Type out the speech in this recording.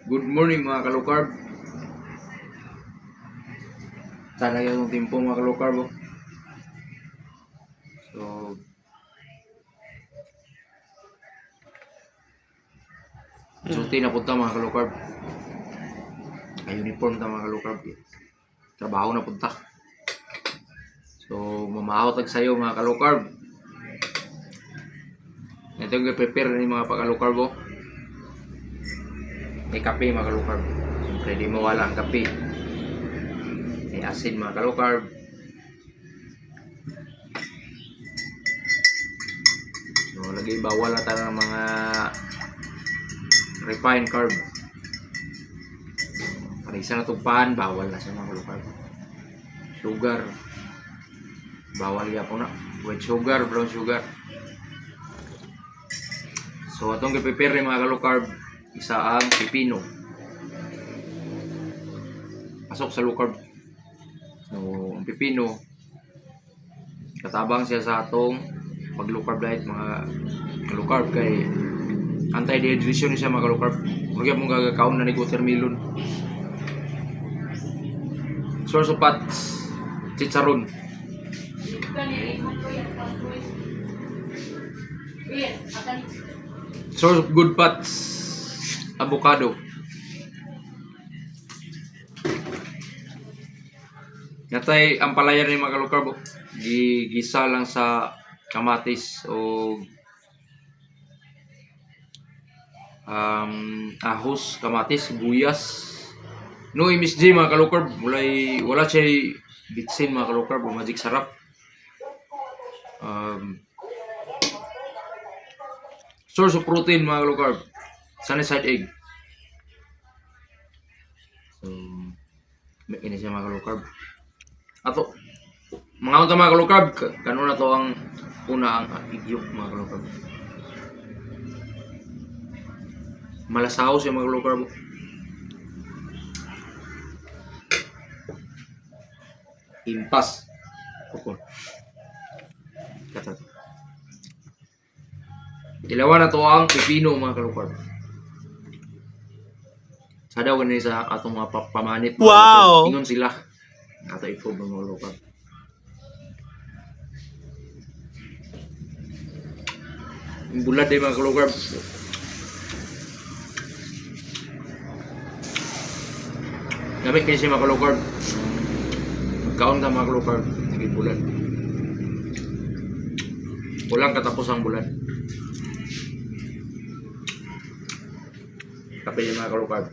Good morning mga kalukarb. Sana yung timpo mga kalukarb. So, duty na punta mga kalukarb. Uniform ta mga kalukarb. Trabaho na punta. So, mamahot tag sayo mga kalukarb. Ito yung prepare ni mga pakalukarb. May kape mga kalukarb. Siyempre di mawala ang kape. May asin mga kalukarb. So, lagi bawal na tayo ng mga refined carb. Para isa na tugpahan, bawal na sa mga kalukarb. Sugar. Bawal ya po na. White sugar, brown sugar. So, itong i-prepare ni mga kalukarb, isa ang pipino. Pasok sa low carb. So, ang pipino, katabang siya sa atong pag low carb diet mga low carb kay anti-dehydration siya mga low carb. Huwag mong gagakaon na ni watermelon. Source of fats, chicharon. Source of good fats, avocado. Natay ang palayan ni mga kalukarb, gigisa lang sa kamatis o ahos, kamatis, sibuyas. No MSG mga kalukarb, wala siya bitsin mga kalukarb, magic sarap. Source of protein mga kalukarb, sunny side egg. So, ini siya mga kalukarb. Ato, mga unta mga kalukarb, kanon na to ang una ang igyok mga kalukarb. Malasaw siya mga kalukarb. Impas. Kupon. Kata. Ilawan na to ang pipino mga kalukarb. Sada ko sa atong mga pamanit. Wow! Ingon sila. Ato ito mga kalukarb. Yung bulad din mga kalukarb. Gamit kayo siya mga kalukarb. Magkaon ka mga kalukarb. Naging bulad. Walang katapos ang bulad. Kape yung mga kalukarb.